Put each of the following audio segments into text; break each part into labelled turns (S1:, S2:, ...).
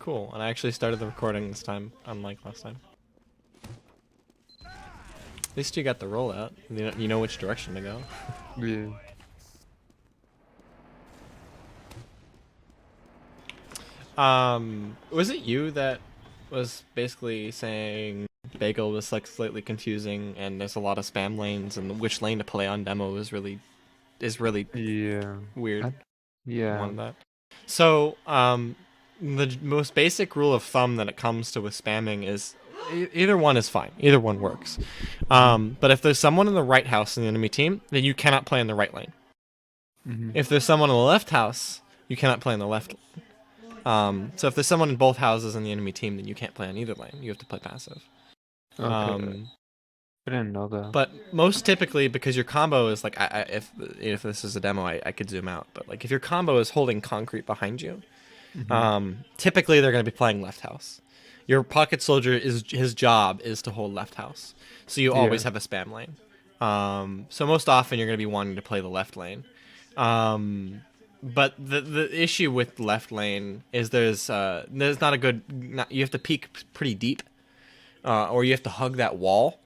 S1: Cool. And I actually started the recording this time, unlike last time. At least you got the rollout. You know which direction to go.
S2: Yeah.
S1: Was it you that was basically saying Bagel was like slightly confusing and there's a lot of spam lanes and which lane to play on demo is really
S2: Yeah.
S1: weird.
S2: Yeah.
S1: One of that. So, the most basic rule of thumb that it comes to with spamming is either one is fine. Either one works. But if there's someone in the right house in the enemy team, then you cannot play in the right lane. If there's someone in the left house, you cannot play in the left lane. So if there's someone in both houses in the enemy team, then you can't play on either lane. You have to play passive.
S2: Okay. I didn't know that.
S1: But most typically, because your combo is like, if this is a demo, I could zoom out. But like, if your combo is holding concrete behind you, typically they're going to be playing left house. Your pocket soldier his job is to hold left house, so you always have a spam lane. So most often you're going to be wanting to play the left lane. But the issue with left lane is there's not a good. You have to peek pretty deep, or you have to hug that wall.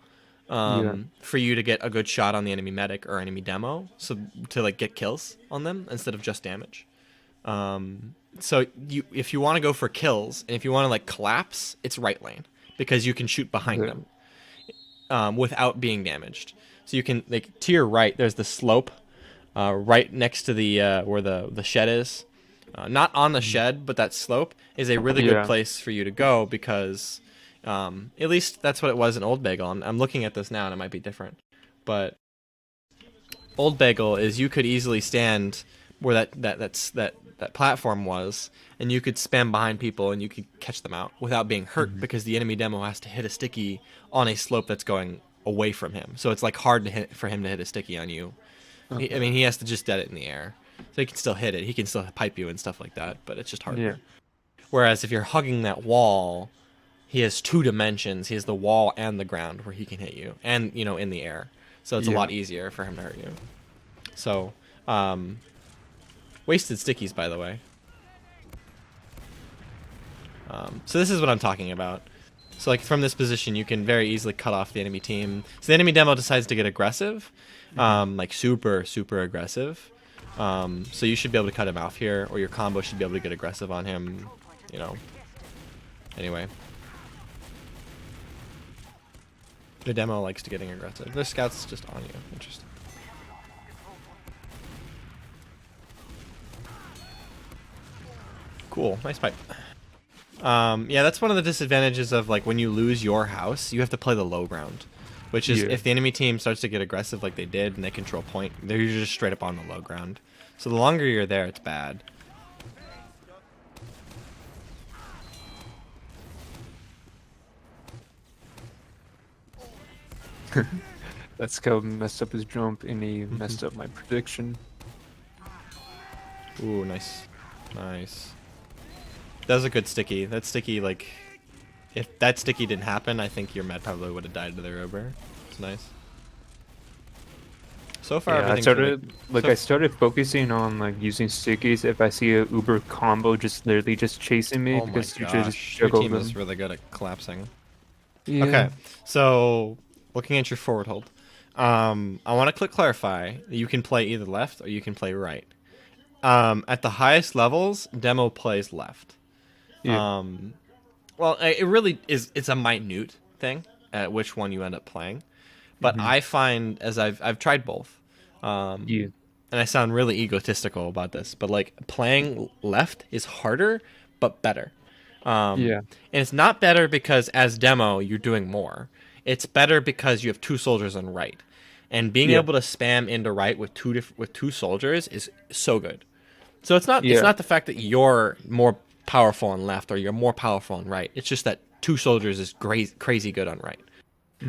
S1: For you to get a good shot on the enemy medic or enemy demo, so to like get kills on them instead of just damage. So if you want to go for kills and if you want to like collapse, it's right lane because you can shoot behind them without being damaged. So you can like to your right, there's the slope right next to the where the shed is. Not on the shed, but that slope is a really good place for you to go because. At least that's what it was in Old Bagel. I'm looking at this now and it might be different. But Old Bagel is you could easily stand where that platform was and you could spam behind people and you could catch them out without being hurt because the enemy demo has to hit a sticky on a slope that's going away from him. So it's like hard for him to hit a sticky on you. I mean, he has to just dead it in the air. So he can still hit it. He can still pipe you and stuff like that, but it's just harder. Yeah. Whereas if you're hugging that wall, he has two dimensions. He has the wall and the ground where he can hit you, and in the air. So it's a lot easier for him to hurt you. So, wasted stickies, by the way. So this is what I'm talking about. So like from this position, you can very easily cut off the enemy team. So the enemy demo decides to get aggressive, like super aggressive. So you should be able to cut him off here, or your combo should be able to get aggressive on him. Anyway. The demo likes to getting aggressive. The scout's just on you. Interesting. Cool. Nice pipe. Yeah, that's one of the disadvantages of like when you lose your house, you have to play the low ground. Which is if the enemy team starts to get aggressive like they did and they control point, they're usually just straight up on the low ground. So the longer you're there, it's bad.
S2: That scout messed up his jump and he messed up my prediction.
S1: Ooh, nice. Nice. That was a good sticky. That sticky, like, if that sticky didn't happen, I think your med probably would have died to the rover. It's nice. So far,
S2: I started focusing on like using stickies if I see a Uber combo just literally just chasing me because you just
S1: your team
S2: them.
S1: is really good at collapsing.
S2: Yeah.
S1: Okay, so looking at your forward hold, I want to click clarify. You can play either left or you can play right. At the highest levels, demo plays left.
S2: Yeah.
S1: Well, it really is. It's a minute thing at which one you end up playing, but I find as I've tried both, and I sound really egotistical about this, but like playing left is harder but better. And it's not better because as demo you're doing more. It's better because you have two soldiers on right, and being able to spam into right with two soldiers is so good. So it's not the fact that you're more powerful on left or you're more powerful on right. It's just that two soldiers is crazy good on right.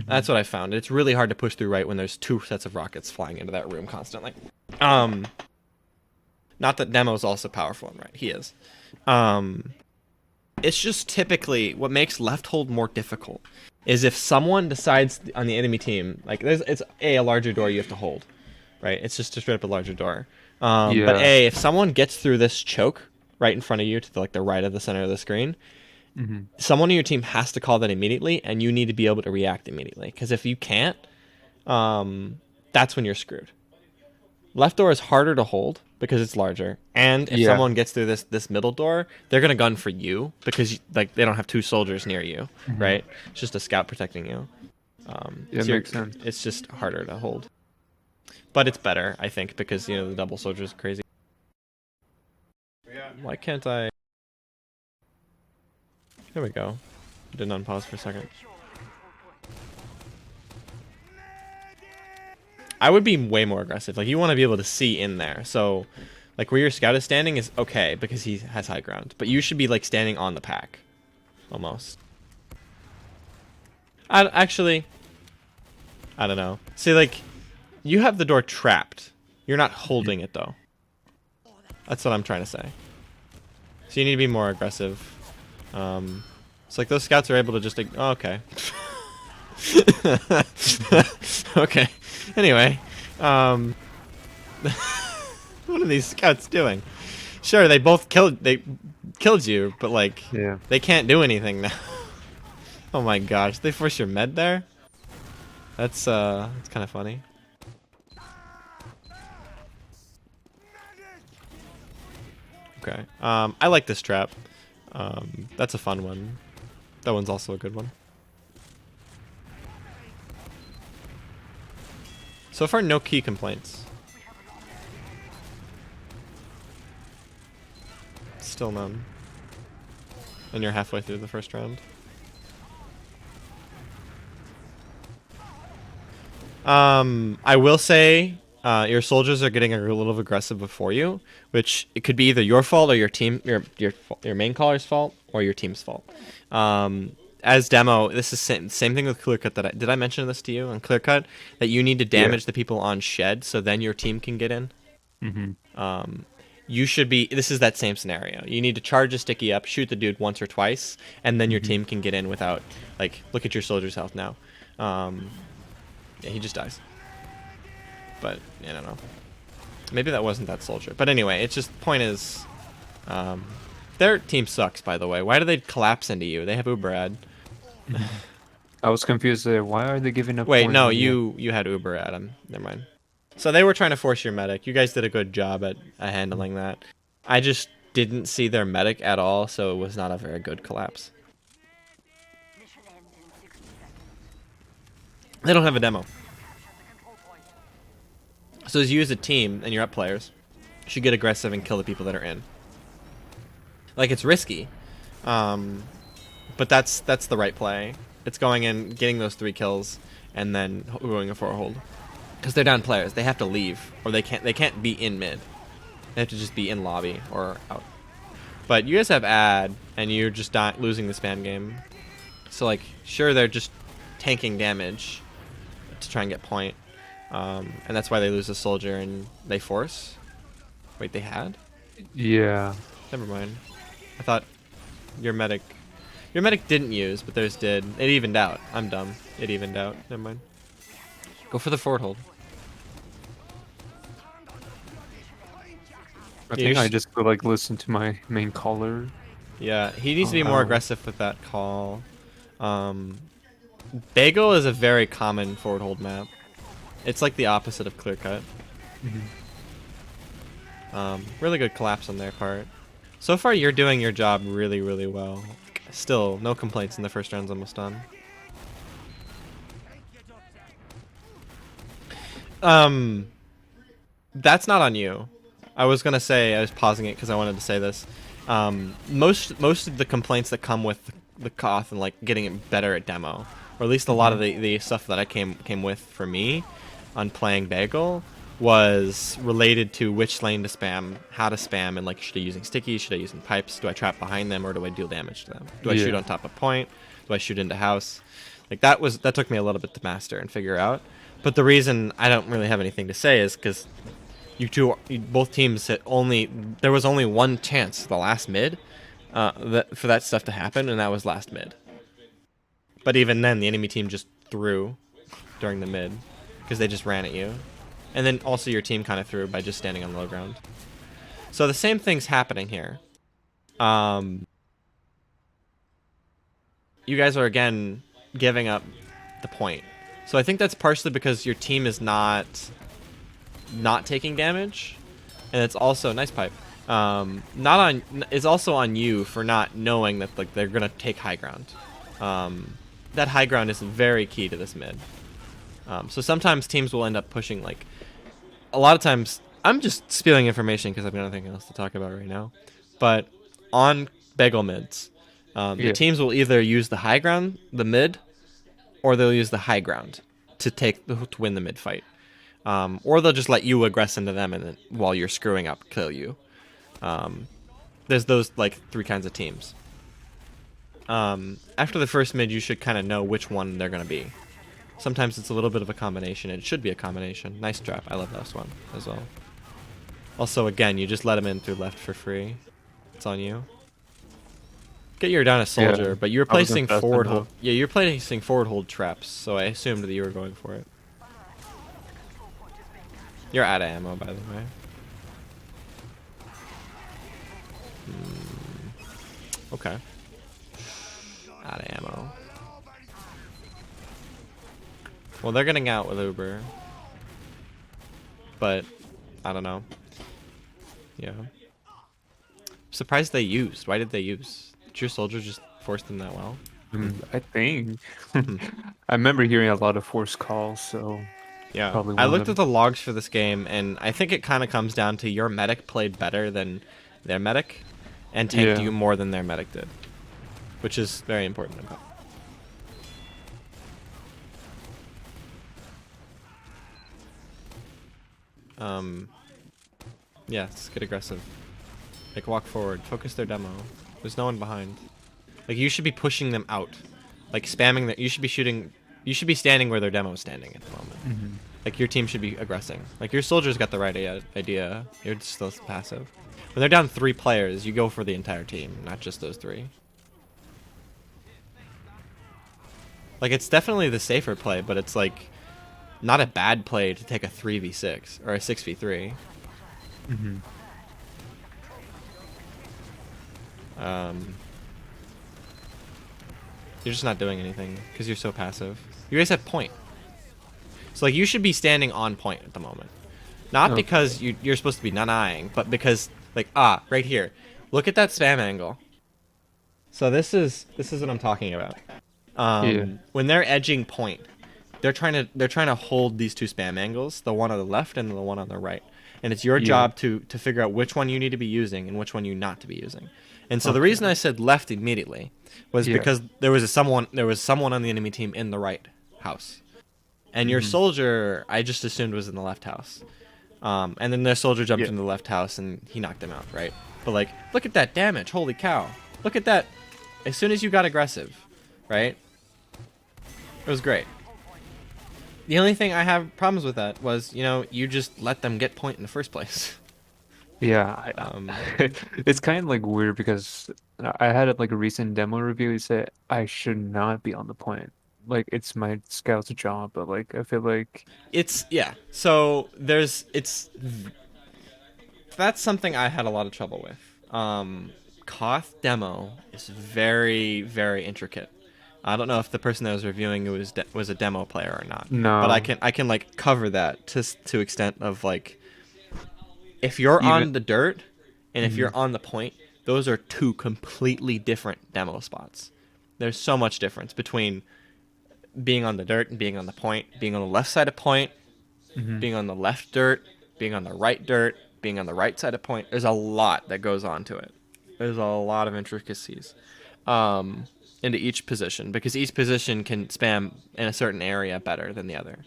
S1: That's what I found. It's really hard to push through right when there's two sets of rockets flying into that room constantly. Not that Demo's also powerful on right. He is. It's just typically what makes left hold more difficult is if someone decides on the enemy team, like it's a larger door you have to hold, right? It's just straight up a larger door. But if someone gets through this choke right in front of you to the right of the center of the screen,
S2: Mm-hmm.
S1: someone on your team has to call that immediately, and you need to be able to react immediately. Because if you can't, that's when you're screwed. Left door is harder to hold because it's larger, and if
S2: Yeah.
S1: someone gets through this middle door, they're gonna gun for you because they don't have two soldiers near you, right? It's just a scout protecting you.
S2: Yeah,
S1: So
S2: makes sense.
S1: it's just harder to hold, but it's better, I think, because the double soldiers are crazy. Why can't I? There we go. Didn't unpause for a second. I would be way more aggressive. Like, you want to be able to see in there. So, like, where your scout is standing is okay because he has high ground. But you should be, like, standing on the pack. Almost. Actually, I don't know. See, like, you have the door trapped. You're not holding it, though. That's what I'm trying to say. So you need to be more aggressive. It's like those scouts are able to just... oh, okay. Okay. Anyway, what are these scouts doing? Sure, they killed you, but like,
S2: Yeah.
S1: they can't do anything now. Oh my gosh, they force your med there? That's kind of funny. Okay. I like this trap. That's a fun one. That one's also a good one. So far, no key complaints. Still none. And you're halfway through the first round. I will say your soldiers are getting a little aggressive before you, which it could be either your fault or your team, your main caller's fault or your team's fault. As demo, this is same thing with clear cut. Did I mention this to you on clear cut that you need to damage the people on shed so then your team can get in? You should be. This is that same scenario. You need to charge a sticky up, shoot the dude once or twice, and then your team can get in without like. Look at your soldier's health now. Yeah, he just dies. But I don't know. Maybe that wasn't that soldier. But anyway, it's just point is, their team sucks. By the way, why do they collapse into you? They have Uber ad.
S2: I was confused there. Why are they giving up?
S1: Wait, no, you had Uber ad. Never mind. So they were trying to force your medic. You guys did a good job at handling that. I just didn't see their medic at all, so it was not a very good collapse. They don't have a demo. So as you as a team and you're up players, you should get aggressive and kill the people that are in. Like, it's risky, but that's the right play. It's going in, getting those 3 kills, and then going for a hold. Because they're down players, they have to leave, or they can't be in mid. They have to just be in lobby or out. But you guys have ad, and you're just losing the spam game. So like, sure, they're just tanking damage to try and get point, and that's why they lose a soldier and they force. Wait, they had?
S2: Yeah.
S1: Never mind. I thought your medic didn't use, but theirs did. It evened out. I'm dumb. It evened out. Never mind. Go for the forward hold.
S2: I think I just could like listen to my main caller.
S1: Yeah, he needs to be more aggressive with that call. Bagel is a very common forward hold map. It's like the opposite of clear cut. Really good collapse on their part. So far, you're doing your job really, really well. Still, no complaints in the first round's almost done. That's not on you. I was gonna say, I was pausing it because I wanted to say this. Most of the complaints that come with the Koth and like getting it better at demo, or at least a lot of the stuff that I came with for me on playing Bagel, was related to which lane to spam, how to spam, and like, should I using stickies, should I using pipes, do I trap behind them, or do I deal damage to them? Do I shoot on top of point? Do I shoot into house? Like, that took me a little bit to master and figure out. But the reason I don't really have anything to say is because both teams there was only one chance, the last mid, for that stuff to happen, and that was last mid. But even then, the enemy team just threw during the mid because they just ran at you. And then also your team kind of threw by just standing on low ground. So the same thing's happening here. You guys are again giving up the point. So I think that's partially because your team is not taking damage, and it's also nice pipe. Not on. It's also on you for not knowing that like they're gonna take high ground. That high ground is very key to this mid. So sometimes teams will end up pushing like. A lot of times, I'm just spilling information because I've got nothing else to talk about right now. But on Bagel mids, the teams will either use the high ground, the mid, or they'll use the high ground to win the mid fight. Or they'll just let you aggress into them and then while you're screwing up, kill you. There's those like 3 kinds of teams. After the first mid, you should kind of know which one they're gonna be. Sometimes it's a little bit of a combination. It should be a combination. Nice trap. I love this one as well. Also, again, you just let him in through left for free. It's on you. Get your down a soldier, but you're placing forward hold. Yeah, you're placing forward hold traps, so I assumed that you were going for it. You're out of ammo, by the way. Okay. Out of ammo. Well, they're getting out with Uber. But, I don't know. Yeah. Surprised they used. Why did they use? Did your soldier just force them that well?
S2: I think. I remember hearing a lot of force calls, so...
S1: Yeah. I looked at the logs for this game, and I think it kind of comes down to your medic played better than their medic, and tanked you more than their medic did. Which is very important. Yeah, let's get aggressive. Like, walk forward. Focus their demo. There's no one behind. Like, you should be pushing them out. Like, spamming that. You should be shooting. You should be standing where their demo is standing at the moment. Like, your team should be aggressing. Like, your soldiers got the right idea. You're still passive. When they're down 3 players, you go for the entire team, not just those 3. Like, it's definitely the safer play, but it's, like, not a bad play to take a 3v6 or a 6v3. You're just not doing anything because you're so passive. You guys have point. So, like, you should be standing on point at the moment. Not because you're supposed to be not-eyeing, but because, like, right here. Look at that spam angle. So this is what I'm talking about. When they're edging point, they're trying to hold these 2 spam angles, the one on the left and the one on the right. And it's your job to figure out which one you need to be using and which one you not to be using. And so the reason I said left immediately was because there was someone on the enemy team in the right house. And your soldier, I just assumed was in the left house. And then their soldier jumped in the left house and he knocked him out, right? But like, look at that damage. Holy cow. Look at that. As soon as you got aggressive, right? It was great. The only thing I have problems with that was, you just let them get point in the first place.
S2: Yeah, it's kind of like weird because I had like a recent demo review. He said I should not be on the point. Like, it's my scout's job, but like I feel like
S1: So that's something I had a lot of trouble with. Koth demo is very, very intricate. I don't know if the person that was reviewing it was a demo player or not.
S2: No.
S1: But I can like cover that to extent of like, if you're on the dirt and if you're on the point, those are 2 completely different demo spots. There's so much difference between being on the dirt and being on the point, being on the left side of point, being on the left dirt, being on the right dirt, being on the right side of point. There's a lot that goes on to it. There's a lot of intricacies into each position, because each position can spam in a certain area better than the other.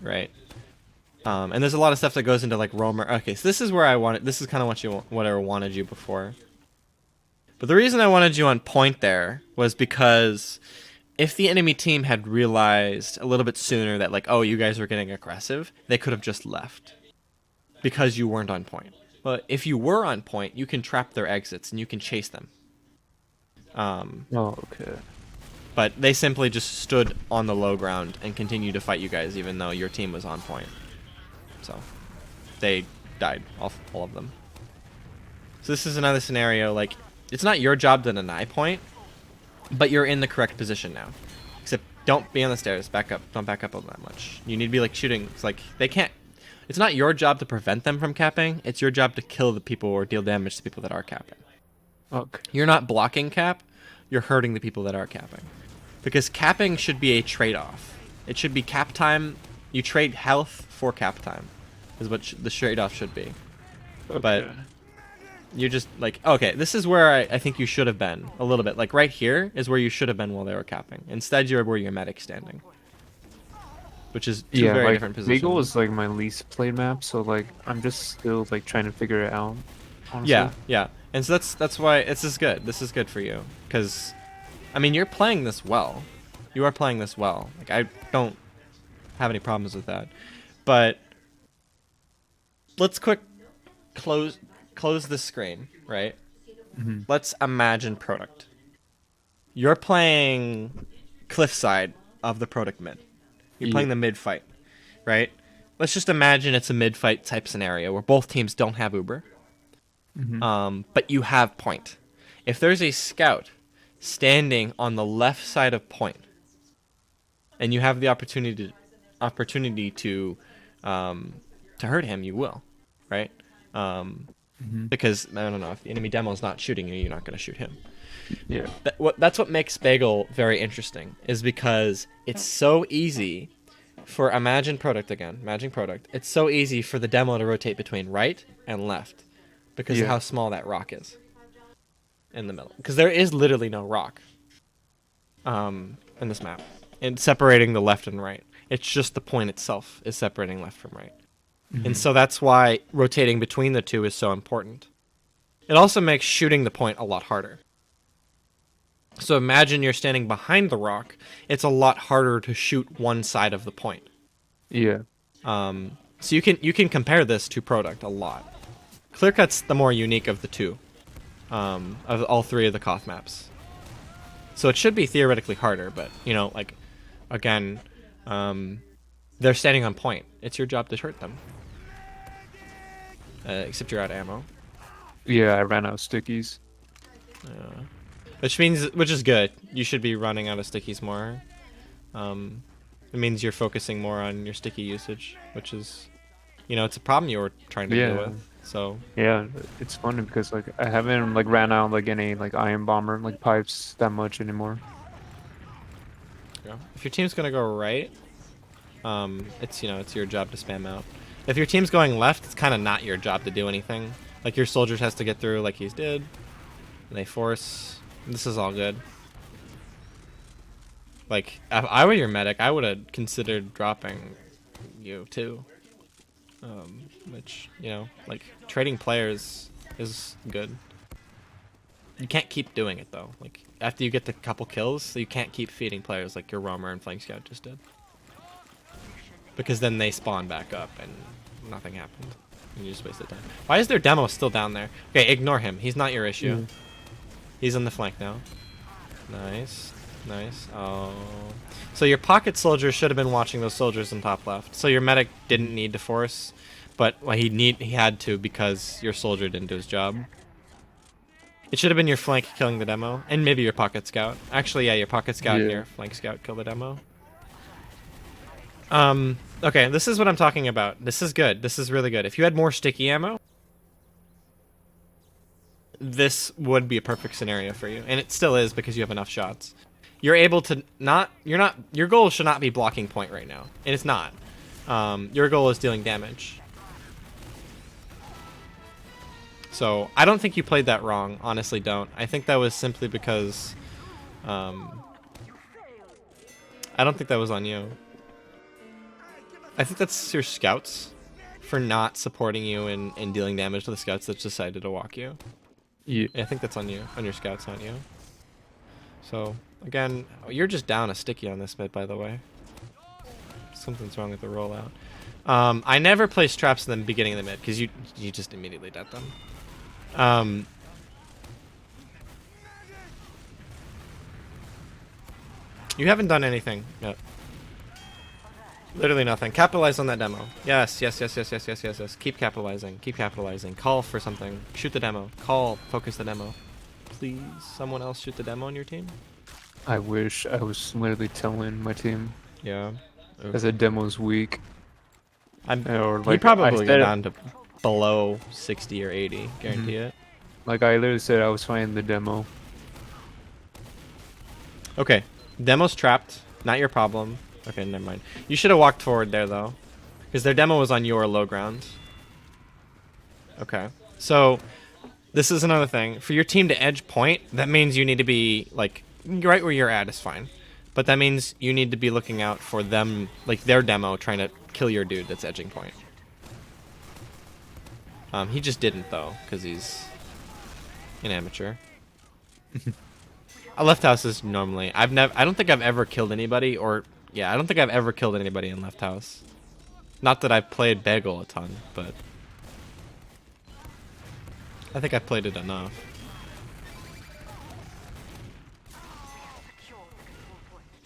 S1: Right. And there's a lot of stuff that goes into like roamer. Okay, so this is where I wanted. This is kind of what I wanted you before. But the reason I wanted you on point there was because if the enemy team had realized a little bit sooner that like, oh, you guys were getting aggressive, they could have just left because you weren't on point. But if you were on point, you can trap their exits and you can chase them.
S2: okay.
S1: But they simply just stood on the low ground and continued to fight you guys even though your team was on point. So they died, all of them. So this is another scenario, like, it's not your job to deny point, but you're in the correct position now. Except don't be on the stairs. Back up. Don't back up all that much. You need to be like shooting. It's like they can't. It's not your job to prevent them from capping. It's your job to kill the people or deal damage to people that are capping.
S2: Okay.
S1: You're not blocking cap. You're hurting the people that are capping. Because capping should be a trade-off. It should be cap time. You trade health for cap time, is what the trade-off should be.
S2: Okay.
S1: But you're just like, okay, this is where I think you should have been a little bit. Like right here is where you should have been while they were capping. Instead, you're where your medic's standing, which is two very different positions.
S2: Bagel is like my least played map, so like I'm just still like trying to figure it out. Honestly.
S1: Yeah. And so that's why this is good. This is good for you because, I mean, you're playing this well. You are playing this well. Like I don't have any problems with that, but let's close this screen, right?
S2: Mm-hmm.
S1: Let's imagine product. You're playing cliffside of the product mid. You're playing the mid fight, right? Let's just imagine it's a mid fight type scenario where both teams don't have Uber, but you have point. If there's a scout standing on the left side of point, and you have the opportunity to hurt him, you will, right? Because I don't know, if the enemy demo is not shooting you, you're not going to shoot him.
S2: Yeah.
S1: That's what makes Bagel very interesting, is because it's so easy for Imagine Product. It's so easy for the demo to rotate between right and left because of how small that rock is in the middle. Because there is literally no rock in this map, and separating the left and right. It's just the point itself is separating left from right. And so that's why rotating between the two is so important. It also makes shooting the point a lot harder. So imagine you're standing behind the rock. It's a lot harder to shoot one side of the point.
S2: Yeah.
S1: So you can compare this to Product a lot. Clearcut's the more unique of the two, of all three of the Koth maps. So it should be theoretically harder, but you know, like, again, they're standing on point. It's your job to hurt them. Except you're out of ammo.
S2: Yeah, I ran out of stickies.
S1: Which is good. You should be running out of stickies more. It means you're focusing more on your sticky usage, which is, you know, it's a problem you were trying to deal with. So
S2: yeah, it's funny because like I haven't like ran out like any like iron bomber like pipes that much anymore.
S1: yeah. If your team's gonna go right, it's your job to spam out. If your team's going left, it's kind of not your job to do anything. Like your soldiers has to get through like he's did. And they force. This is all good. Like, if I were your medic, I would have considered dropping you too. Which, you know, like, trading players is good. You can't keep doing it though. Like, after you get the couple kills, you can't keep feeding players like your roamer and flank scout just did. Because then they spawn back up and nothing happened. And you just wasted time. Why is their demo still down there? Okay, ignore him. He's not your issue. He's on the flank now. Nice. Oh. So your pocket soldier should have been watching those soldiers in top left. So your medic didn't need to force, but he had to because your soldier didn't do his job. It should have been your flank killing the demo, and maybe your pocket scout. Actually, yeah, your pocket scout and your flank scout kill the demo. Okay, this is what I'm talking about. This is good. This is really good. If you had more sticky ammo, this would be a perfect scenario for you, and it still is because you have enough shots. You're able to your goal should not be blocking point right now, and it's not. Your goal is dealing damage. So I don't think you played that wrong. Honestly, don't. I think that was simply because I don't think that was on you. I think that's your scouts for not supporting you and dealing damage to the scouts that decided to walk you.
S2: Yeah.
S1: I think that's on you, on your scouts, not you. So, again, you're just down a sticky on this mid, by the way. Something's wrong with the rollout. I never place traps in the beginning of the mid, because you just immediately dead them. You haven't done anything yet. Literally nothing. Capitalize on that demo. Yes, yes, yes, yes, yes, yes, yes, yes. Keep capitalizing. Keep capitalizing. Call for something. Shoot the demo. Call. Focus the demo. Please, someone else shoot the demo on your team.
S2: I wish I was literally telling my team
S1: Yeah.
S2: that the demo's weak. Or
S1: He
S2: like I
S1: probably go
S2: said,
S1: down to below 60 or 80.
S2: mhm.
S1: Guarantee it.
S2: Like I literally said I was finding the demo.
S1: Okay. Demo's trapped. Not your problem. Okay, never mind. You should have walked forward there, though. Because their demo was on your low ground. Okay. So, this is another thing. For your team to edge point, that means you need to be, like, right where you're at is fine. But that means you need to be looking out for them, like, their demo trying to kill your dude that's edging point. He just didn't, though, because he's an amateur. A left house is normally... I don't think I've ever killed anybody, or... Yeah, I don't think I've ever killed anybody in left house. Not that I've played Bagel a ton, but... I think I've played it enough.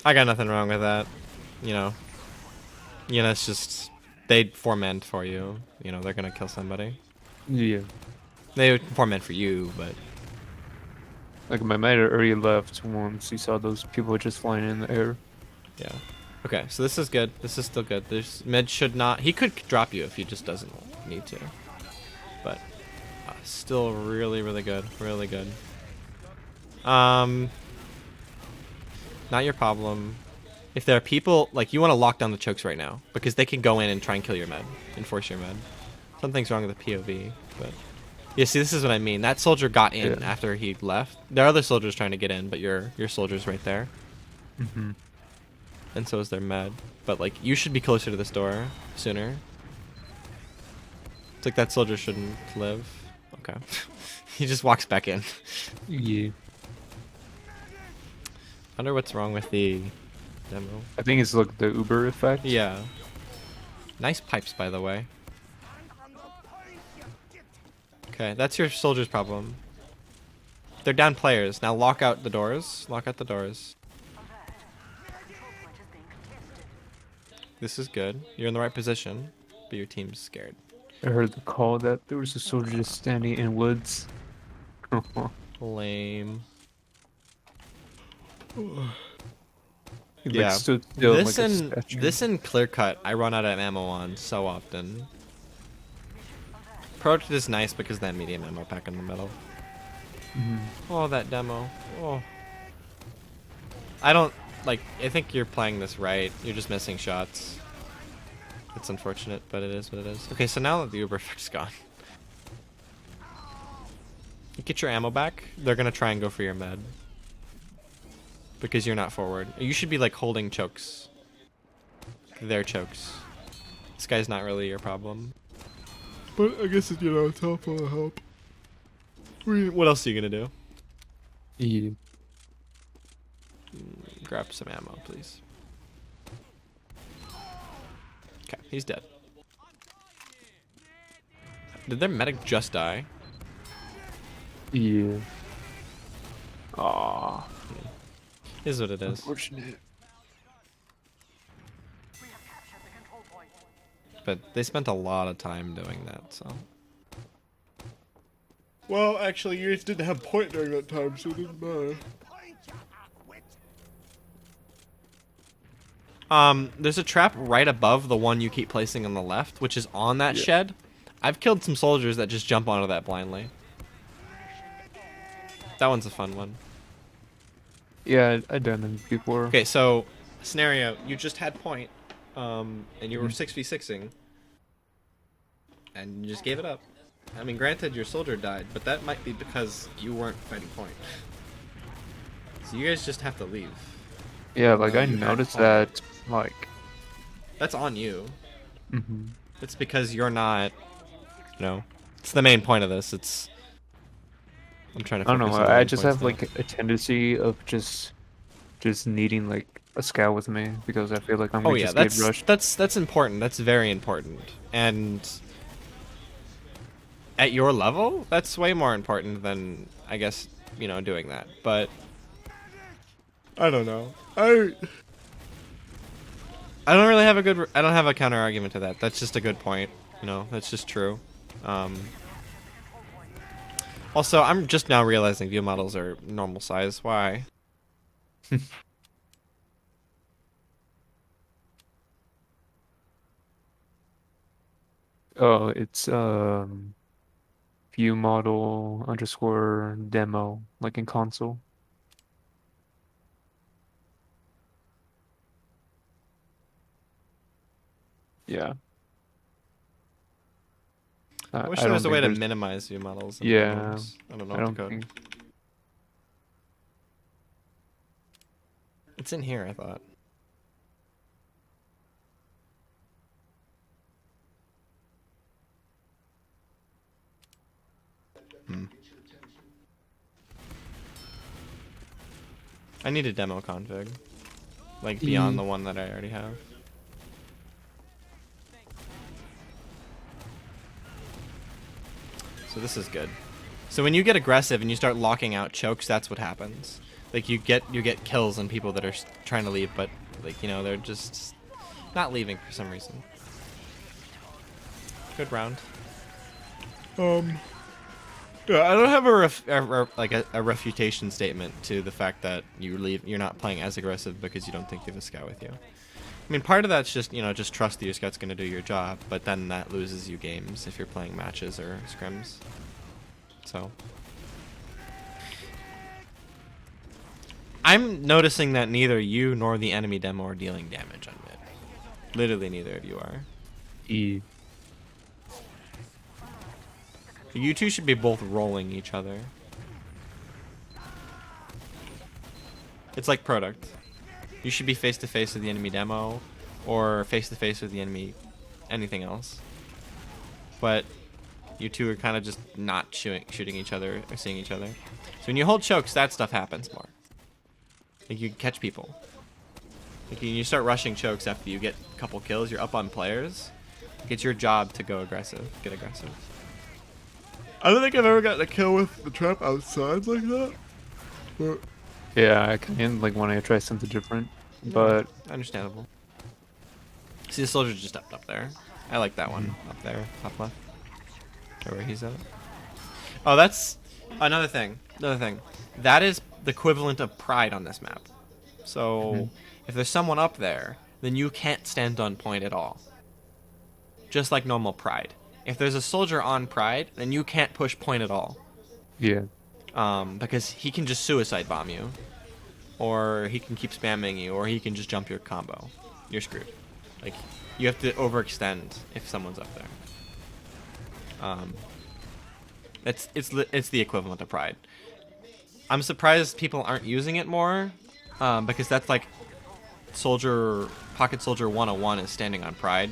S1: I got nothing wrong with that. You know, it's just... They foment for you. You know, they're gonna kill somebody.
S2: Yeah.
S1: They foment for you, but...
S2: Like my mate already left once he saw those people just flying in the air.
S1: Yeah. Okay, so this is good. This is still good. There's mid should not... He could drop you if he just doesn't need to. But still really, really good. Really good. Not your problem. If there are people... Like, you want to lock down the chokes right now. Because they can go in and try and kill your med. And force your med. Something's wrong with the POV. But... Yeah, see, this is what I mean. That soldier got in after he left. There are other soldiers trying to get in, but your soldier's right there.
S2: Mm-hmm.
S1: And so is their med. But, like, you should be closer to this door sooner. It's like that soldier shouldn't live. Okay. He just walks back in.
S2: Yeah.
S1: Wonder what's wrong with the demo.
S2: I think it's like the Uber effect.
S1: Yeah. Nice pipes, by the way. Okay, that's your soldier's problem. They're down players. Now lock out the doors. Lock out the doors. This is good. You're in the right position, but your team's scared.
S2: I heard the call that there was a soldier just standing in woods.
S1: Lame.
S2: Like, stood still
S1: this
S2: like a
S1: and
S2: statue.
S1: this and clear cut, I run out of ammo on so often. Approach is nice because that medium ammo pack in the middle. Oh, that demo. Oh. I don't like. I think you're playing this right. You're just missing shots. It's unfortunate, but it is what it is. Okay, so now that the Uber effect's gone, you get your ammo back. They're gonna try and go for your med because you're not forward. You should be like holding chokes. Their chokes. This guy's not really your problem. But I guess it's, it's helpful to help. What else are you gonna do?
S2: Yeah.
S1: Grab some ammo, please. Okay, he's dead. Did their medic just die?
S2: Yeah. Aww.
S1: Is what it is.
S2: Unfortunate.
S1: But they spent a lot of time doing that, so. Well, actually, you just didn't have point during that time, so it didn't matter. There's a trap right above the one you keep placing on the left, which is on that shed. I've killed some soldiers that just jump onto that blindly. That one's a fun one.
S2: Yeah, I've done them before.
S1: Okay, so scenario: you just had point, and you were 6v6ing, and you just gave it up. I mean, granted, your soldier died, but that might be because you weren't fighting point. So you guys just have to leave.
S2: Yeah, like I noticed that, like.
S1: That's on you.
S2: Mm-hmm.
S1: It's because you're not, it's the main point of this. It's, I'm trying to
S2: I don't
S1: focus
S2: know,
S1: on the
S2: I
S1: main
S2: just
S1: points
S2: have
S1: now.
S2: like a tendency of just needing like a scout with me because I feel like I'm gonna just get rushed.
S1: That's important. That's very important. And at your level, that's way more important than, I guess, doing that. But I don't know. I don't really have a good. I don't have a counter argument to that. That's just a good point. You know, that's just true. Um, Also, I'm just now realizing view models are normal size. Why?
S2: Oh, it's view model underscore demo, like in console. Yeah.
S1: I wish
S2: I
S1: there was
S2: don't
S1: a way
S2: think
S1: to
S2: there's,
S1: minimize view models in
S2: yeah,
S1: demos. I don't know
S2: I
S1: what the
S2: don't
S1: code.
S2: think,
S1: It's in here, I thought. Hmm. I need a demo config. Like beyond the one that I already have. So this is good. So when you get aggressive and you start locking out chokes, that's what happens. Like you get kills on people that are trying to leave, but like, you know, they're just not leaving for some reason. Good round. Yeah, I don't have a refutation statement to the fact that you're not playing as aggressive because you don't think you have a scout with you. I mean, part of that's just, you know, just trust that your scout's going to do your job, but then that loses you games if you're playing matches or scrims. So I'm noticing that neither you nor the enemy demo are dealing damage on mid. Literally neither of you are.
S2: E.
S1: You two should be both rolling each other. It's like product. You should be face to face with the enemy demo or face to face with the enemy anything else. But you two are kind of just not shooting each other or seeing each other. So when you hold chokes, that stuff happens more. Like you catch people. Like when you start rushing chokes after you get a couple kills, you're up on players. It's your job to go aggressive, get aggressive. I don't think I've ever gotten a kill with the trap outside like that. But
S2: Yeah, I can like when I try something different,
S1: yeah,
S2: but
S1: understandable. See, the soldier just stepped up there. I like that one
S2: Mhm.
S1: up there, top left, or where he's at. Oh, that's another thing. Another thing. That is the equivalent of pride on this map. So if there's someone up there, then you can't stand on point at all. Just like normal pride. If there's a soldier on pride, then you can't push point at all.
S2: Yeah,
S1: Because he can just suicide bomb you, or he can keep spamming you, or he can just jump your combo. You're screwed. Like you have to overextend if someone's up there. It's the equivalent of pride. I'm surprised people aren't using it more, because that's like pocket soldier 101 is standing on pride.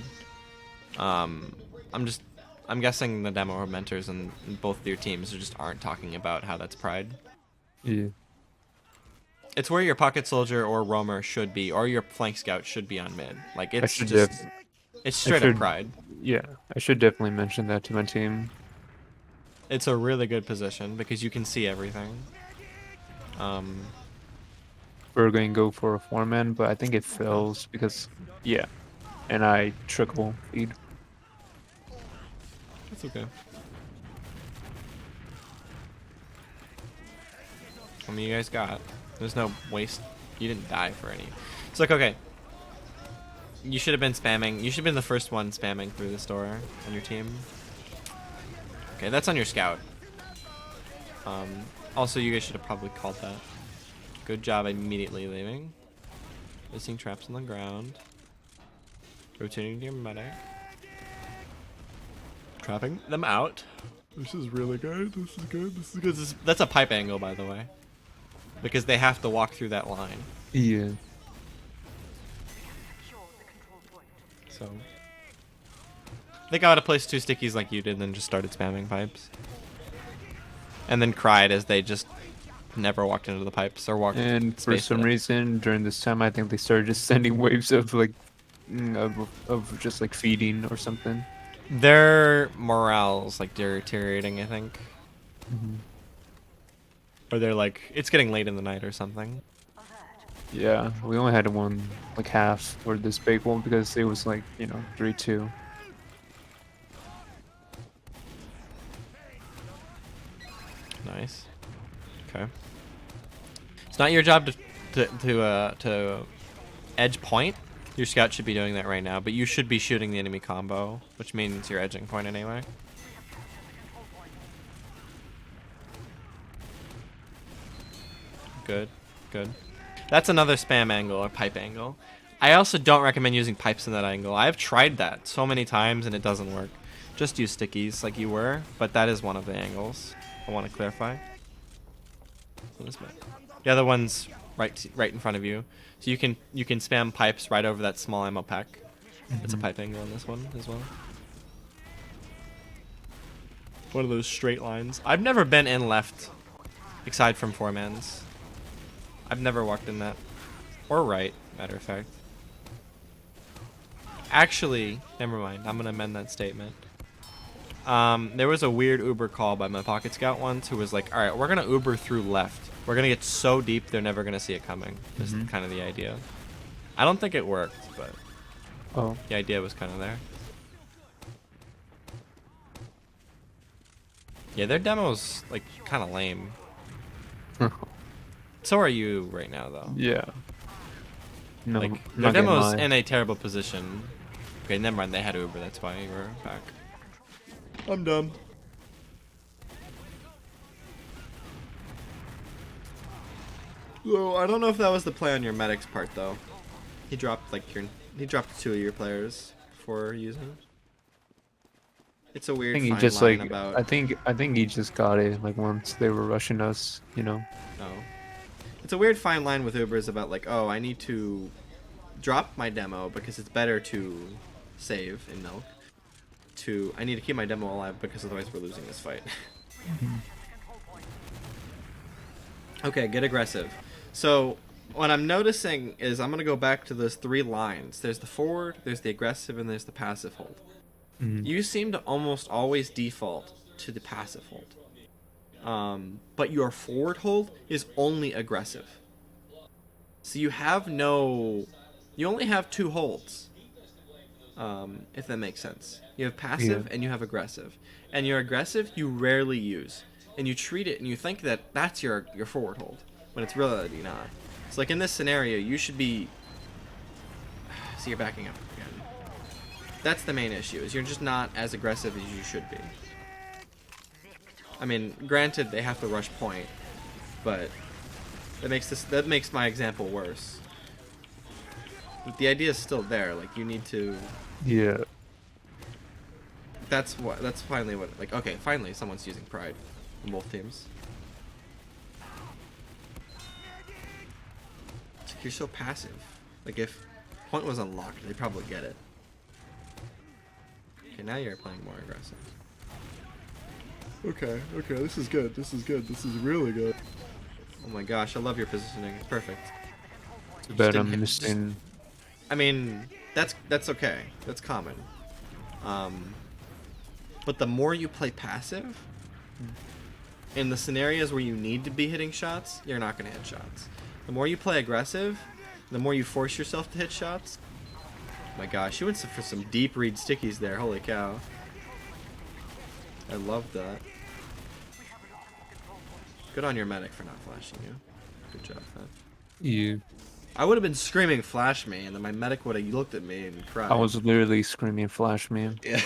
S1: Um, I'm guessing the demo mentors and both your teams just aren't talking about how that's pride.
S2: yeah.
S1: It's where your pocket soldier or roamer should be, or your flank scout should be on mid. Like
S2: I should def
S1: it's
S2: I
S1: straight up
S2: should
S1: pride.
S2: yeah, I should definitely mention that to my team.
S1: It's a really good position because you can see everything. Um,
S2: We're going to go for a 4-man, but I think it fails because yeah, and I trickle feed.
S1: that's okay. I mean, you guys got. There's no waste. You didn't die for any. It's like, okay. You should have been spamming. You should have been the first one spamming through this door on your team. Okay, that's on your scout. Also, you guys should have probably called that. Good job immediately leaving. Placing traps on the ground. Rotating to your medic. Trapping them out. This is really good. This is good. This is good. That's a pipe angle, by the way. Because they have to walk through that line.
S2: Yeah.
S1: So I think I would have placed two stickies like you did and then just started spamming pipes. And then cried as they just never walked into the pipes or walked
S2: And for
S1: spaced
S2: some
S1: it.
S2: reason during this time, I think they started just sending waves of like of just like feeding or something.
S1: Their morale's like deteriorating, I think. Or they're like, it's getting late in the night or something.
S2: Yeah, we only had one like half for this Bagel because it was like, 3-2.
S1: Nice. Okay. It's not your job to edge point. Your scout should be doing that right now, but you should be shooting the enemy combo, which means you're edging point anyway. Good, good. That's another spam angle or pipe angle. I also don't recommend using pipes in that angle. I've tried that so many times and it doesn't work. Just use stickies like you were, but that is one of the angles I want to clarify. The other one's right in front of you, so you can spam pipes right over that small ammo pack. It's a pipe angle on this one as well. One of those straight lines. I've never been in left, aside from 4-mans. I've never walked in that, or right, matter of fact. Actually, never mind. I'm gonna amend that statement. There was a weird Uber call by my pocket scout once who was like, all right, we're going to Uber through left. We're going to get so deep they're never going to see it coming. Just kind of the idea. I don't think it worked, but the idea was kind of there. Yeah, their demo's like kind of lame. So are you right now, though.
S2: Yeah. No,
S1: like, their demo's in a terrible position. Okay, never mind. They had Uber. That's why you were back. I'm dumb. Oh, I don't know if that was the play on your medic's part though. He dropped he dropped 2 of your players before using. It's a weird fine line about.
S2: I think he just got it like once they were rushing us,
S1: Oh. It's a weird fine line with Ubers about like, oh, I need to drop my demo because it's better to save in milk. I need to keep my demo alive because otherwise we're losing this fight. Okay, get aggressive. So what I'm noticing is I'm going to go back to those 3 lines. There's the forward, there's the aggressive, and there's the passive hold. You seem to almost always default to the passive hold. But your forward hold is only aggressive. So you only have 2 holds. If that makes sense. You have passive and you have aggressive. And your aggressive you rarely use. And you treat it and you think that that's your forward hold. When it's really not. It's like in this scenario, you should be... See, you're backing up again. That's the main issue, is you're just not as aggressive as you should be. I mean, granted, they have to rush point. But that makes my example worse. But the idea is still there. Like, you need to...
S2: Yeah.
S1: That's finally what, like, okay, finally someone's using pride in both teams. It's like you're so passive. Like, if point was unlocked, they'd probably get it. Okay, now you're playing more aggressive. Okay, this is good, this is really good. Oh my gosh, I love your positioning, it's perfect.
S2: Too bad I'm missing...
S1: I mean, that's okay. That's common. But the more you play passive, in the scenarios where you need to be hitting shots, you're not going to hit shots. The more you play aggressive, the more you force yourself to hit shots. Oh my gosh, you went for some deep read stickies there. Holy cow. I love that. Good on your medic for not flashing you. Good job, man.
S2: You.
S1: I would have been screaming flash me, and then my medic would have looked at me and cried.
S2: I was literally screaming flash me.
S1: Yeah.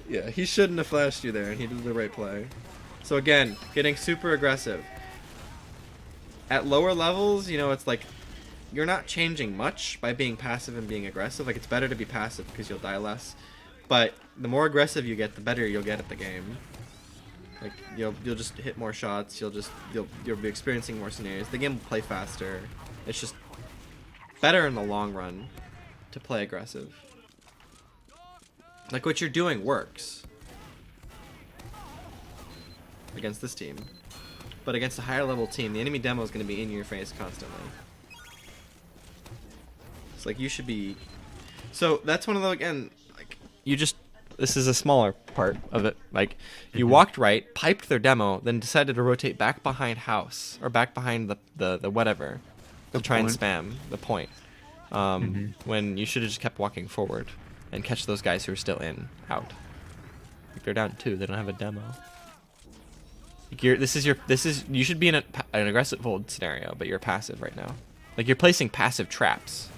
S1: Yeah, he shouldn't have flashed you there, and he did the right play. So again, getting super aggressive. At lower levels, you know, it's like you're not changing much by being passive and being aggressive. Like, it's better to be passive because you'll die less. But the more aggressive you get, the better you'll get at the game. Like, you'll just hit more shots. You'll be experiencing more scenarios. The game will play faster. It's just better in the long run to play aggressive. Like, what you're doing works against this team, but against a higher level team, the enemy demo is going to be in your face constantly. It's like you should be. So that's one of the, again, like, this is a smaller part of it. Like, you walked right, piped their demo, then decided to rotate back behind house or back behind the whatever.
S2: The
S1: to try and
S2: point.
S1: spam the point. When you should have just kept walking forward and catch those guys who are still in out. Like they're down 2. They don't have a demo. Like you should be in an aggressive hold scenario, but you're passive right now. Like you're placing passive traps.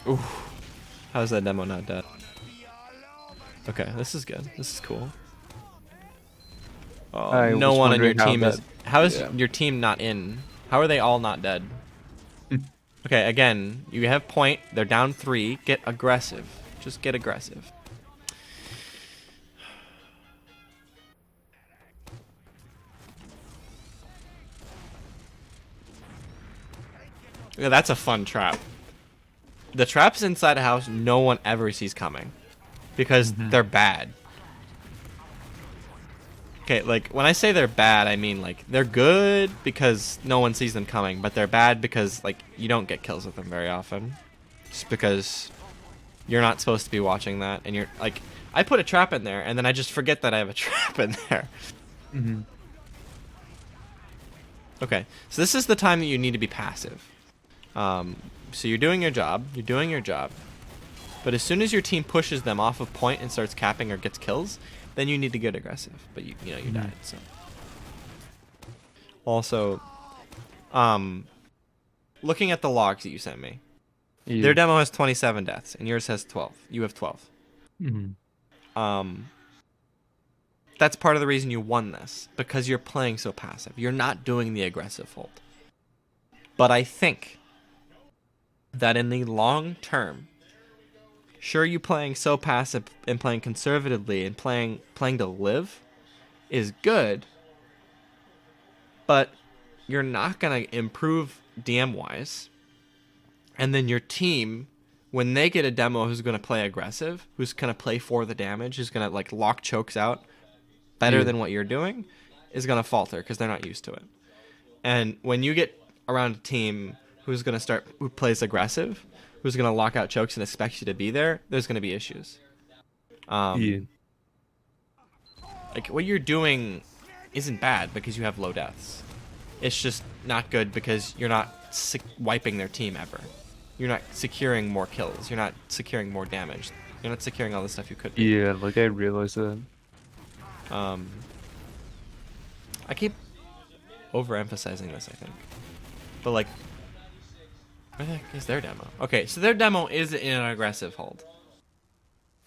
S1: Ooh. How's that demo not dead? Okay, this is good. This is cool. Oh,
S2: I
S1: no
S2: was
S1: one on your
S2: wondering how
S1: team
S2: that.
S1: is. How is
S2: Yeah.
S1: your team not in? How are they all not dead? Okay, again, you have point. They're down 3. Get aggressive. Just get aggressive. Yeah, that's a fun trap. The traps inside a house no one ever sees coming because they're bad. Okay, like when I say they're bad, I mean like they're good because no one sees them coming, but they're bad because like you don't get kills with them very often. Just because you're not supposed to be watching that, and you're like, I put a trap in there and then I just forget that I have a trap in there. Okay, so this is the time that you need to be passive. So you're doing your job, but as soon as your team pushes them off of point and starts capping or gets kills, then you need to get aggressive. But you died. So also, looking at the logs that you sent me, their demo has 27 deaths and yours has 12. You have 12. That's part of the reason you won this, because you're playing so passive. You're not doing the aggressive hold. But I think that in the long term, sure, you playing so passive and playing conservatively and playing to live is good, but you're not going to improve DM-wise. And then your team, when they get a demo who's going to play aggressive, who's going to play for the damage, who's going to like lock chokes out better than what you're doing, is going to falter because they're not used to it. And when you get around a team who plays aggressive, who's going to lock out chokes and expects you to be there, there's going to be issues. Like what you're doing isn't bad because you have low deaths. It's just not good because you're not wiping their team ever. You're not securing more kills. You're not securing more damage. You're not securing all the stuff you could be.
S2: Yeah, like I realized that.
S1: I keep overemphasizing this, I think. But like, where the heck is their demo? Okay, so their demo is in an aggressive hold.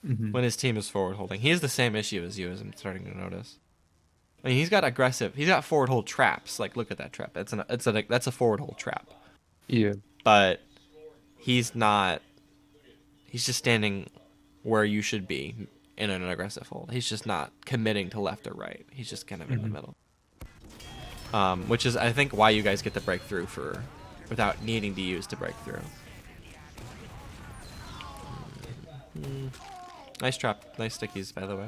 S1: When his team is forward holding. He has the same issue as you, as I'm starting to notice. I mean, he's got forward hold traps. Like, look at that trap. That's a forward hold trap.
S2: Yeah.
S1: But he's not. He's just standing where you should be in an aggressive hold. He's just not committing to left or right. He's just kind of in the middle. Which is, I think, why you guys get the breakthrough without needing to use to break through. Nice trap. Nice stickies, by the way.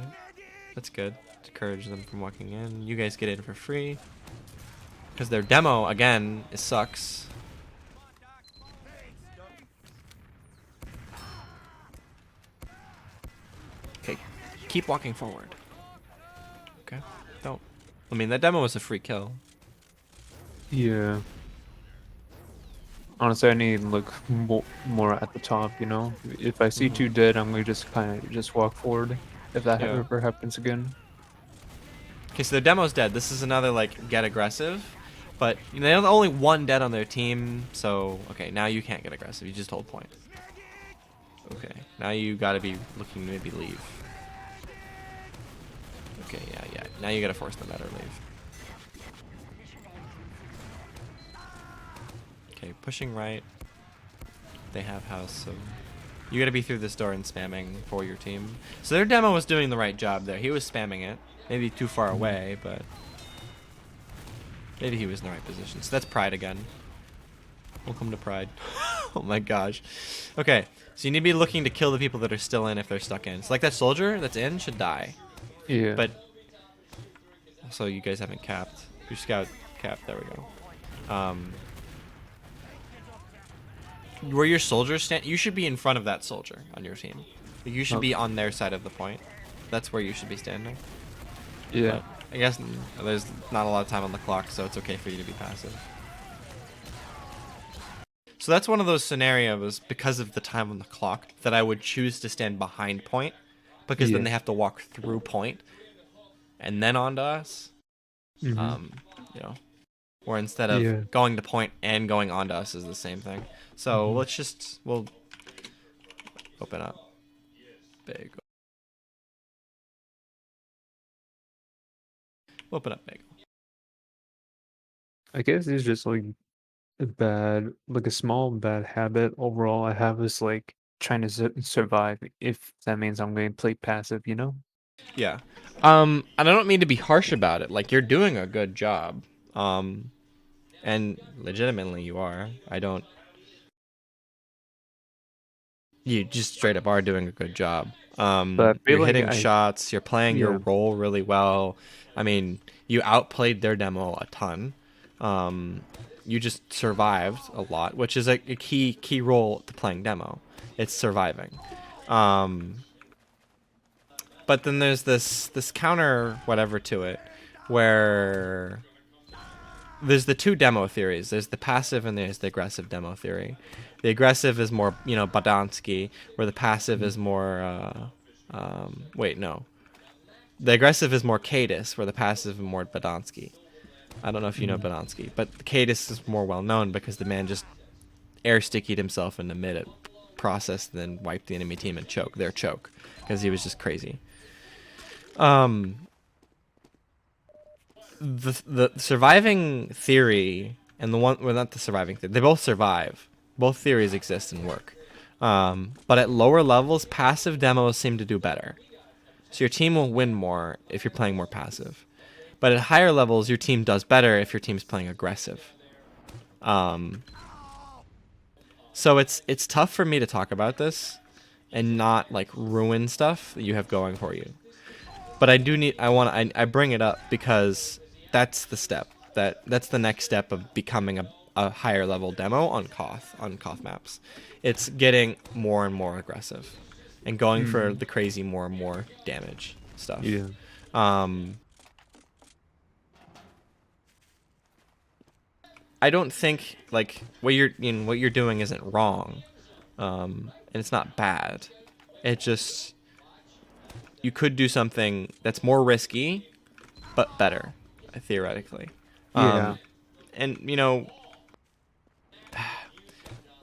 S1: That's good. Discourage them from walking in. You guys get in for free. Because their demo, again, it sucks. Okay, keep walking forward. Okay, don't. I mean, that demo was a free kill.
S2: Yeah. Honestly, I need to look more at the top, you know? If I see 2 dead, I'm gonna just kind of just walk forward if that ever happens again.
S1: Okay, so their demo's dead. This is another, like, get aggressive. But you know, they have only 1 dead on their team, so, okay, now you can't get aggressive. You just hold point. Okay, now you gotta be looking to maybe leave. Okay, yeah. Now you gotta force them out or leave. Okay, pushing right. They have house, so you gotta be through this door and spamming for your team. So their demo was doing the right job there. He was spamming it. Maybe too far away, but maybe he was in the right position. So that's pride again. Welcome to pride. Oh my gosh. Okay, so you need to be looking to kill the people that are still in if they're stuck in. So like that soldier that's in should die.
S2: Yeah.
S1: But also you guys haven't capped. Your scout capped. There we go. where your soldiers stand, you should be in front of that soldier on your team. You should
S2: Okay.
S1: be on their side of the point. That's where you should be standing.
S2: Yeah.
S1: But I guess there's not a lot of time on the clock, so it's okay for you to be passive. So that's one of those scenarios, because of the time on the clock, that I would choose to stand behind point, because then
S2: Yeah.
S1: they have to walk through point and then onto us.
S2: Mm-hmm.
S1: Um, you know, or instead of
S2: Yeah.
S1: going to point and going onto us is the same thing. So
S2: Mm-hmm.
S1: we'll open up Bagel. We'll open up Bagel.
S2: I guess it's just like like a small bad habit overall I have is like trying to survive if that means I'm going to play passive, you know?
S1: Yeah. And I don't mean to be harsh about it. Like, you're doing a good job. Um, and legitimately you are. I don't. You just straight up are doing a good job.
S2: But I
S1: You're
S2: feel like
S1: hitting shots. You're playing your
S2: yeah.
S1: role really well. I mean, you outplayed their demo a ton. Um, you just survived a lot, which is a key role to playing demo. It's surviving. Um, but then there's this counter whatever to it, where there's the two demo theories. There's the passive and there's the aggressive demo theory. The aggressive is more, Badansky, where the passive
S2: Mhm.
S1: is more. Wait, no. The aggressive is more Cadis, where the passive is more Badansky. I don't know if you know
S2: Mhm.
S1: Badansky, but Cadis is more well known because the man just air stickied himself in the mid process, then wiped the enemy team and their choke, because he was just crazy. Um, the surviving theory and the one, well, not the surviving theory, they both survive. Both theories exist and work. But at lower levels, passive demos seem to do better. So your team will win more if you're playing more passive. But at higher levels, your team does better if your team's playing aggressive. Um, so it's tough for me to talk about this and not like ruin stuff that you have going for you. But I bring it up because that's the step. That's the next step of becoming a higher level demo on Koth maps. It's getting more and more aggressive and going for
S2: Mhm.
S1: the crazy more and more damage stuff.
S2: Yeah.
S1: Um, I don't think like what you're doing isn't wrong, and it's not bad. It just, you could do something that's more risky but better, theoretically.
S2: Yeah.
S1: Um, and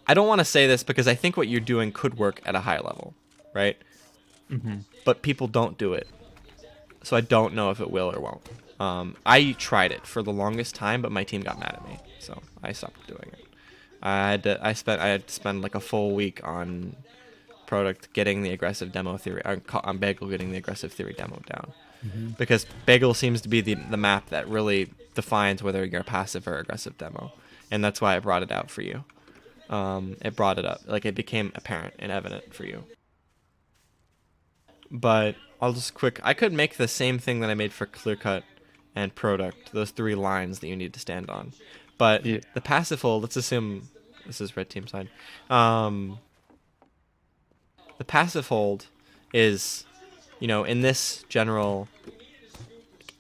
S1: I don't want to say this because I think what you're doing could work at a high level, right?
S2: Mhm.
S1: But people don't do it, so I don't know if it will or won't. I tried it for the longest time, but my team got mad at me, so I stopped doing it. I had to spend like a full week on product getting the aggressive demo theory on Bagel getting the aggressive theory demo down,
S2: Mhm.
S1: because Bagel seems to be the map that really defines whether you're a passive or aggressive demo, and that's why I brought it out for you. It brought it up, like it became apparent and evident for you. But I could make the same thing that I made for clear cut and product, those three lines that you need to stand on. But
S2: Yeah.
S1: the passive hold, let's assume this is red team side. Um, the passive hold is, in this general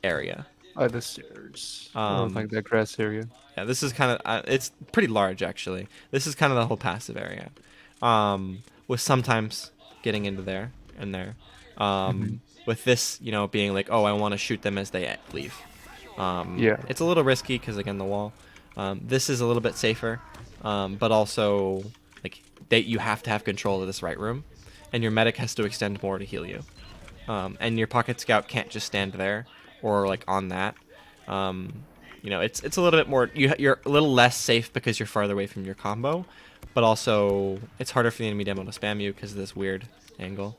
S1: area.
S2: By the stairs or
S1: Um,
S2: like the grass area.
S1: yeah, this is kind of, it's pretty large actually. This is kind of the whole passive area, with sometimes getting into there and there.
S2: Mhm.
S1: With this, being like, oh, I want to shoot them as they leave.
S2: Yeah.
S1: It's a little risky because again the wall. This is a little bit safer, but also like you have to have control of this right room, and your medic has to extend more to heal you. And your pocket scout can't just stand there or like on that. Um, it's a little bit more. You're a little less safe because you're farther away from your combo, but also it's harder for the enemy demo to spam you because of this weird angle.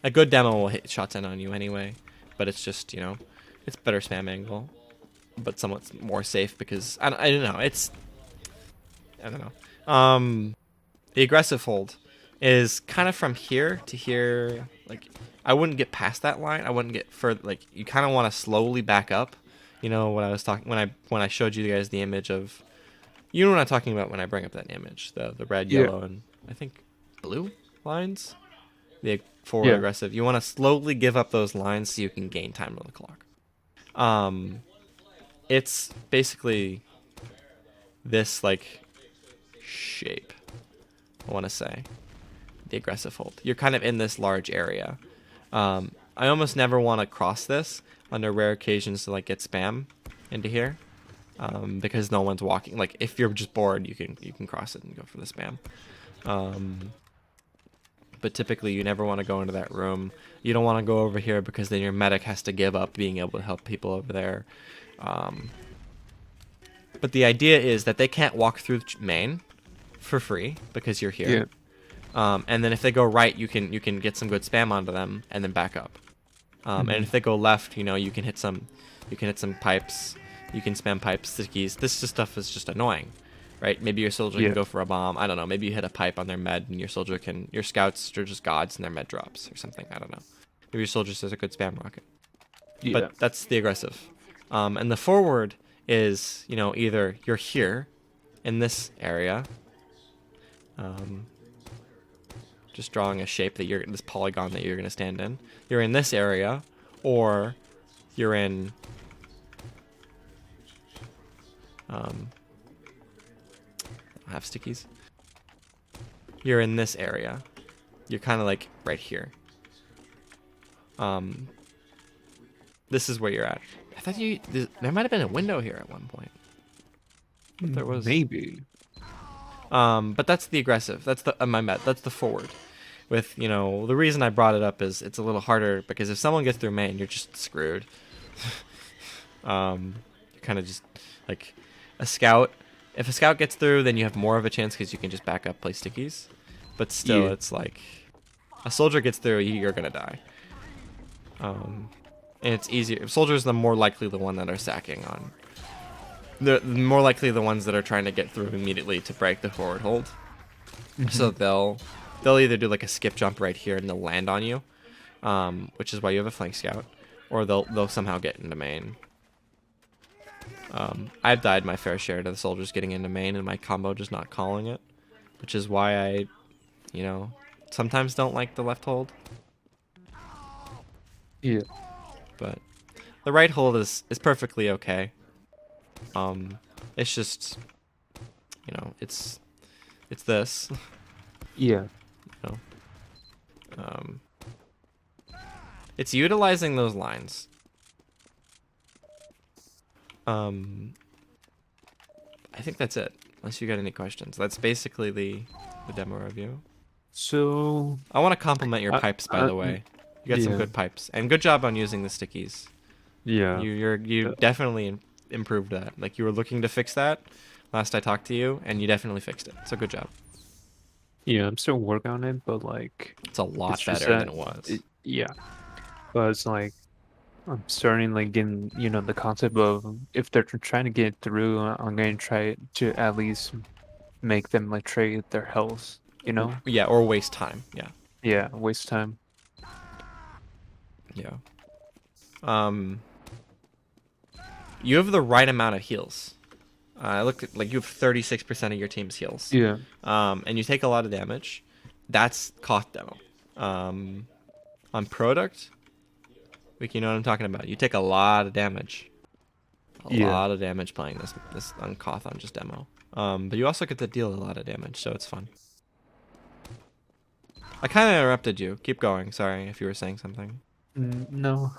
S1: A good demo will hit shots in on you anyway, but it's just it's better spam angle, but somewhat more safe because I don't know. I don't know. The aggressive hold is kind of from here to here. Like, I wouldn't get past that line. I wouldn't get further. Like, you kind of want to slowly back up. What I was talking when I showed you guys the image of, You know what I'm talking about when I bring up that image. The red,
S2: Yeah.
S1: yellow, and I think blue lines. The forward
S2: Yeah.
S1: aggressive. You want to slowly give up those lines so you can gain time on the clock. It's basically this like shape. I want to say the aggressive hold. You're kind of in this large area. I almost never want to cross this under rare occasions to like get spam into here, because no one's walking. Like if you're just bored, you can cross it and go for the spam. But typically you never want to go into that room. You don't want to go over here because then your medic has to give up being able to help people over there. But the idea is that they can't walk through main for free because you're here.
S2: Yeah.
S1: And then if they go right, you can get some good spam onto them and then back up. And if they go left, you can hit some pipes. You can spam pipes, stickies. This just stuff is just annoying, right? Maybe your soldier can go for a bomb. I don't know. Maybe you hit a pipe on their med, and your scouts are just gods, and their med drops or something. I don't know. Maybe your soldier says a good spam rocket.
S2: Yeah.
S1: But that's the aggressive. And the forward is, either you're here in this area, just drawing a shape that this polygon that you're going to stand in. You're in this area, or you're in I have stickies. You're in this area. You're kind of like right here. This is where you're at. I thought there might have been a window here at one point. But there was
S2: maybe.
S1: But that's the aggressive. That's that's the forward. With the reason I brought it up is it's a little harder because if someone gets through main, you're just screwed. You're kind of just like a scout. If a scout gets through, then you have more of a chance because you can just back up, play stickies. But still, it's like a soldier gets through, you're gonna die. And it's easier. Soldiers are the more likely the one that are sacking on. They're more likely the ones that are trying to get through immediately to break the forward hold. So they'll either do like a skip jump right here and they'll land on you, which is why you have a flank scout, or they'll somehow get into main. I've died my fair share to the soldiers getting into main and my combo just not calling it, which is why I, sometimes don't like the left hold.
S2: Yeah.
S1: But the right hold is perfectly okay. It's just, it's this.
S2: Yeah.
S1: It's utilizing those lines. I think that's it. Unless you got any questions. That's basically the demo review.
S2: So
S1: I want to compliment your pipes, by the way. You got some good pipes, and good job on using the stickies.
S2: Yeah.
S1: You definitely improved that. Like you were looking to fix that last I talked to you, and you definitely fixed it. So good job.
S2: Yeah, I'm still working on it, but like
S1: it's a lot better than it was.
S2: Yeah, but it's like I'm starting like getting the concept of if they're trying to get through, I'm going to try to at least make them like trade their health.
S1: Yeah, or waste time. Yeah.
S2: Yeah, waste time.
S1: Yeah. You have the right amount of heals. I looked at like you have 36% of your team's heals.
S2: Yeah.
S1: And you take a lot of damage. That's Koth demo. On product, you know what I'm talking about. You take a lot of damage. A lot of damage playing this on Koth on just demo. But you also get to deal a lot of damage, so it's fun. I kind of interrupted you. Keep going. Sorry if you were saying something.
S2: No.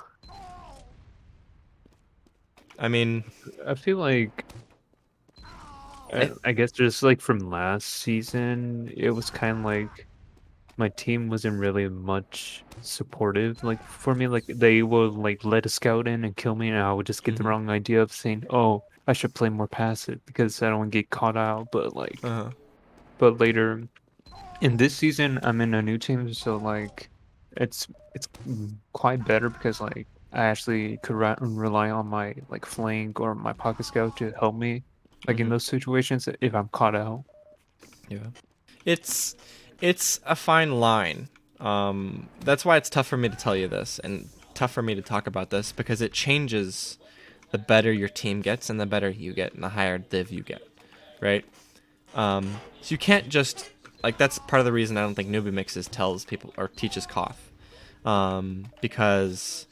S1: I mean,
S2: I feel like I guess just like from last season, it was kind of like my team wasn't really much supportive. Like for me, like they would like let a scout in and kill me, and I would just get the wrong idea of saying, "Oh, I should play more passive because I don't get caught out." But like, but later in this season, I'm in a new team, so like, it's quite better because like I actually could rely on my like flank or my pocket scout to help me, like in those situations if I'm caught out.
S1: Yeah, it's a fine line. That's why it's tough for me to tell you this and tough for me to talk about this because it changes the better your team gets and the better you get and the higher div you get. right? So you can't just like that's part of the reason I don't think newbie mixes tells people or teaches Koth, because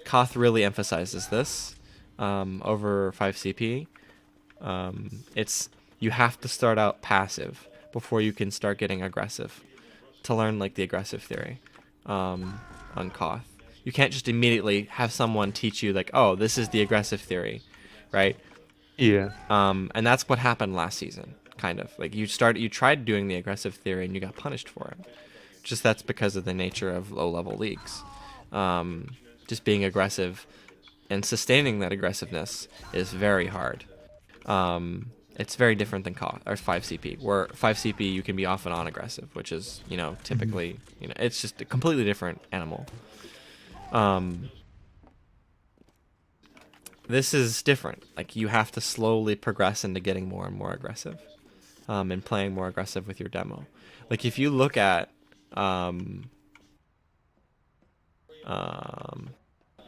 S1: Koth really emphasizes this over 5CP. It's you have to start out passive before you can start getting aggressive to learn like the aggressive theory on Koth. You can't just immediately have someone teach you like, oh, this is the aggressive theory, right?
S2: Yeah.
S1: And that's what happened last season, kind of. Like you tried doing the aggressive theory and you got punished for it. Just that's because of the nature of low-level leagues. Just being aggressive and sustaining that aggressiveness is very hard. It's very different than 5CP, where 5CP you can be off and on aggressive, which is
S2: Hmm.
S1: typically it's just a completely different animal. This is different. Like you have to slowly progress into getting more and more aggressive, and playing more aggressive with your demo. Like if you look at um, um,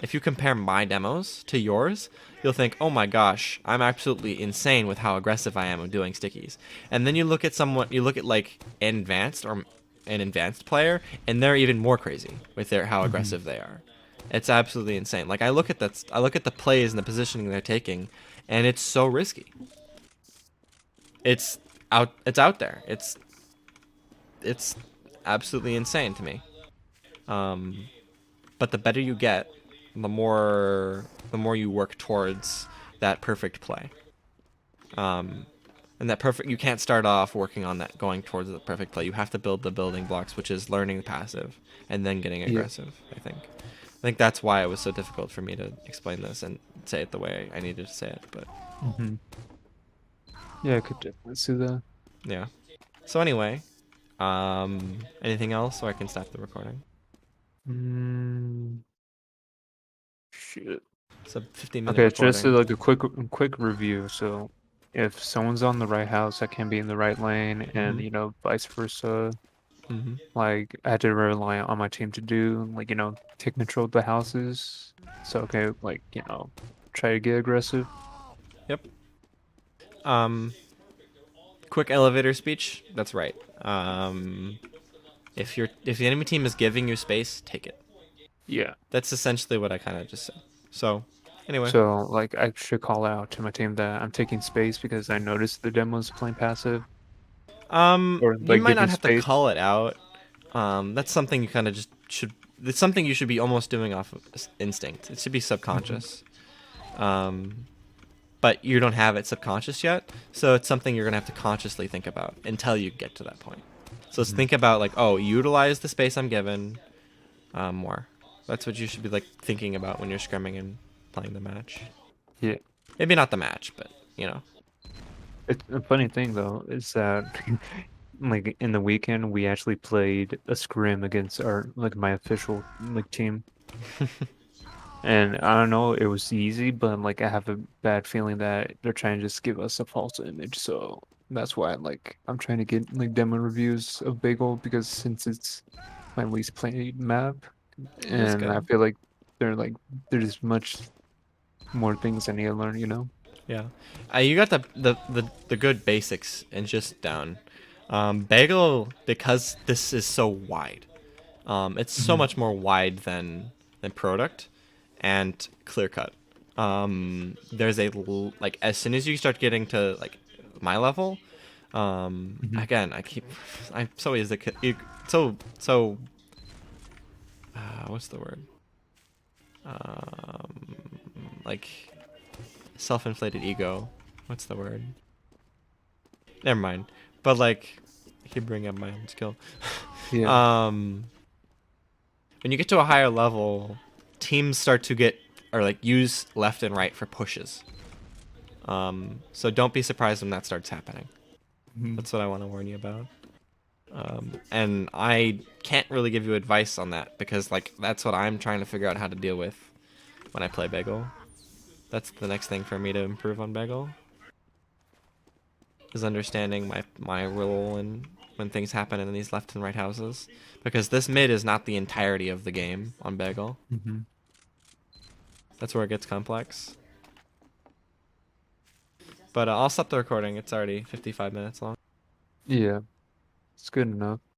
S1: if you compare my demos to yours, you'll think, oh my gosh, I'm absolutely insane with how aggressive I am of doing stickies. And then you look at you look at like advanced or an advanced player, and they're even more crazy with how
S2: Hmm.
S1: aggressive they are. It's absolutely insane. Like I look at the plays and the positioning they're taking, and it's so risky. It's it's out there. It's absolutely insane to me. Um, but the better you get, the more you work towards that perfect play. Um, and that perfect you can't start off working on that going towards the perfect play. You have to build the building blocks, which is learning passive and then getting
S2: Yeah.
S1: aggressive. I think that's why it was so difficult for me to explain this and say it the way I needed to say it. But
S2: Hmm. Yeah, I could definitely see that.
S1: yeah. So anyway, anything else, or I can stop the recording.
S2: Mm, shit.
S1: It's a 15-minute
S2: Okay, just
S1: recording.
S2: like a quick review. So, if someone's on the right house, I can be in the right lane, and
S1: Mhm.
S2: vice versa.
S1: Mhm.
S2: Like I had to rely on my team to do, like take control of the houses. So okay, like try to get aggressive.
S1: Yep. Um, quick elevator speech. That's right. If the enemy team is giving you space, take it.
S2: Yeah.
S1: That's essentially what I kind of just said. So, anyway,
S2: So like I should call out to my team that I'm taking space because I noticed the demo's playing passive or
S1: you
S2: like
S1: might
S2: giving
S1: not have to
S2: space.
S1: call it out. That's something you kind of just should. It's something you should be almost doing off of instinct. It should be
S2: Hmm.
S1: subconscious. But you don't have it subconscious yet, so it's something you're gonna have to consciously think about until you get to that point. So let's
S2: Hmm.
S1: think about like, oh, utilize the space I'm given more. That's what you should be like thinking about when you're scrimming and playing the match.
S2: Yeah.
S1: Maybe not the match, but you know.
S2: It's a funny thing though is that like in the weekend we actually played a scrim against our like my official like team. And I don't know, it was easy, but like I have a bad feeling that they're trying to just give us a false image. So that's why I'm trying to get like demo reviews of Bagel because since it's my least played map,
S1: It is
S2: and I
S1: good.
S2: feel like they're like there's much more things I need to learn, you know?
S1: Yeah, you got the good basics and just down. Bagel, because this is so wide. It's so
S2: Hmm.
S1: much more wide than product and clear cut. There's like as soon as you start getting to like my level,
S2: Hmm.
S1: again I'm so easy so what's the word like self-inflated ego. What's the word? Never mind. But like, I keep bringing up my own skill.
S2: Yeah.
S1: um, when you get to a higher level, teams start to get or like use left and right for pushes. So don't be surprised when that starts happening.
S2: Hmm.
S1: That's what I want to warn you about. And I can't really give you advice on that because like that's what I'm trying to figure out how to deal with when I play Bagel. That's the next thing for me to improve on Bagel is understanding my role and when things happen in these left and right houses, because this mid is not the entirety of the game on Bagel.
S2: Hmm.
S1: That's where it gets complex. But I'll stop the recording. It's already 55 minutes long.
S2: Yeah, it's good enough.